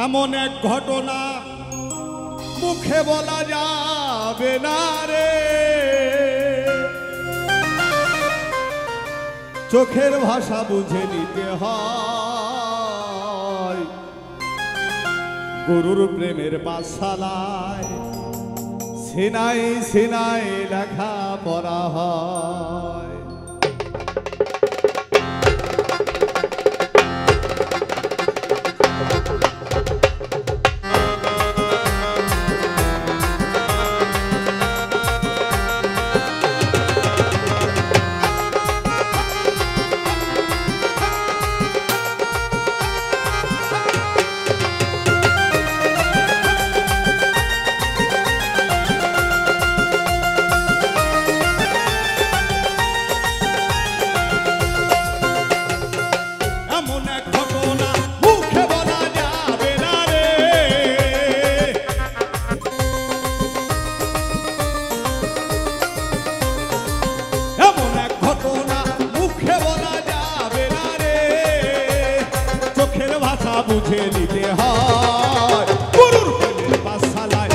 এমন এক ঘটনা মুখে বলা যাবে না রে, চোখের ভাষা বুঝে নিতে হয়। গুরুর প্রেমের পাঠশালায় সিনাই সিনাই লেখা পড়া হয়। বুঝে নিতে হয় গুরুর প্রেমের পাঠশালায়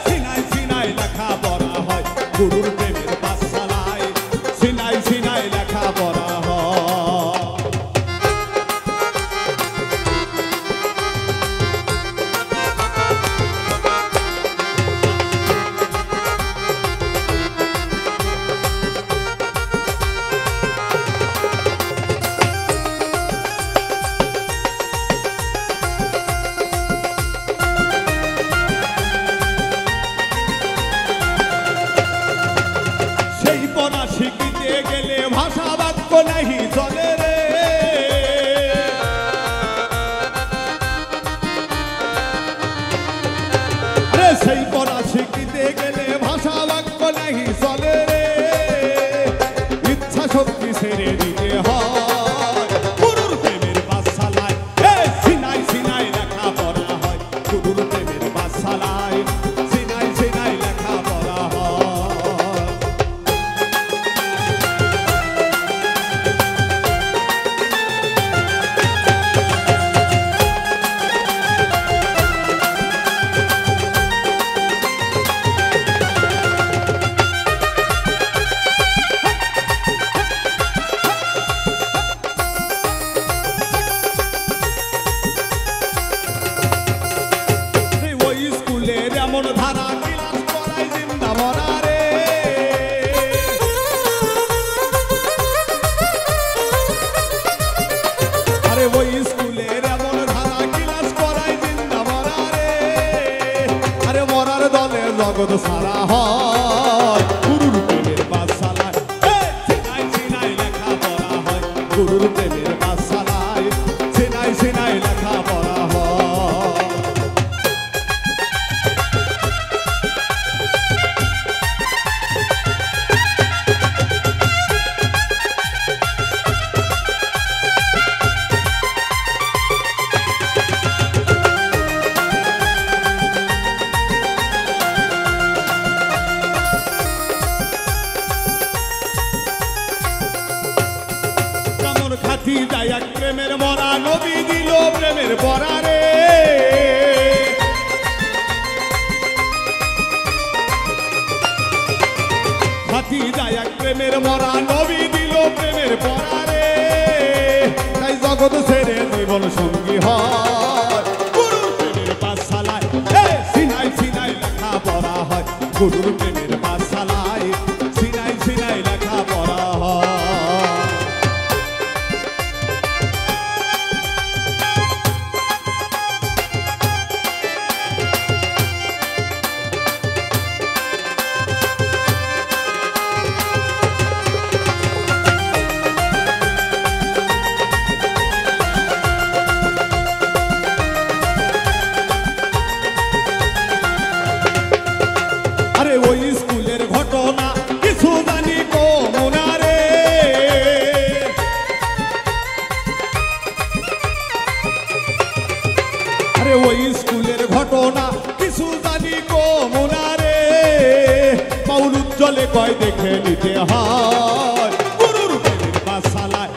সিনাই সিনাই লেখা পড়া হয়। গুরুর প্রেমের পাঠশালায় সিনাই সিনাই লেখা পড়া শিখিতে গেলে ভাষা বাক্য নাহি চলে রে, আরে সেই পড়া শিখিতে গেলে ভাষা বাক্য নাহি চলে রে, ইচ্ছা শক্তি ছেড়ে দিতে হয়। গুরুর প্রেমের পাঠশালায় সিনাই সিনাই লেখা পড়া হয়। গুরুর প্রেমের পাঠশালায় সিনাই সিনাই লেখা পড়া হয়। এমন ধারা ক্লাস করাই জিন্দা মরা রে, আরে ওই স্কুলের এমন ধারা ক্লাস করাই জিন্দা মরা রে, আরে মরার দলে জগৎ সারা হয়। গুরুর প্রেমের পাঠশালায় সিনাই সিনাই লেখা পড়া হয়। গুরুর প্রেমের পাঠশালায় সিনাই সিনাই লেখা পড়া হয়। খাতি যায় এক প্রেমের মরা নবী দিল প্রেমের পরা রে, খাতি যায় এক প্রেমের মরা নবী দিল প্রেমের পরা রে, তাই জগৎ ছেড়ে জীবন সঙ্গী হয়। গুরুর প্রেমের পাঠশালায় সিনাই সিনাই লেখা পড়া হয়। গুরুর প্রেমের পাঠশালায় সিনাই সিনাই লেখা পড়া হয়। আরে ওই স্কুলের ঘটনা কিছু জানি গো মোনারে, আরে ওই স্কুলের ঘটনা কিছু জানি গো মোনারে, বাউল উজ্জ্বলে কয় দেখে নিতে হয়। গুরুর প্রেমের পাঠশালায়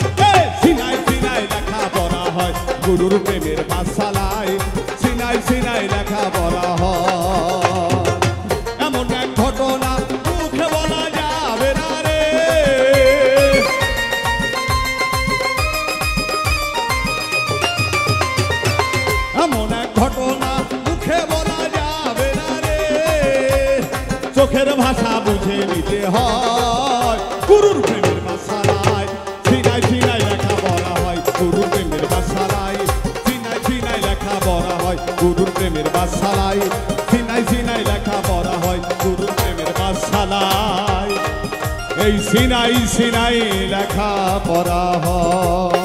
সিনাই সিনাই লেখা পড়া হয়। গুরুর প্রেমের পাঠশালায় সিনাই সিনাই সিনাই লেখা পড়া হয়। এমন এক ঘটনা মুখে বলা যাবে না রে, এমন এক ঘটনা মুখে বলা যাবে না রে, চোখের ভাষা বুঝে নিতে হয়। গুরুর প্রেমের বাসালায় সিনাই সিনাই লেখা পড়া হয়, গুরুর প্রেমের বাসালায় সিনাই সিনাই লেখা পড়া হয়, গুরুর প্রেমের বাসালায় সিনাই সিনাই লেখা পড়া হয়, গুরুর প্রেমের বাসালায় এই সিনাই সিনাই লেখা পড়া হয়।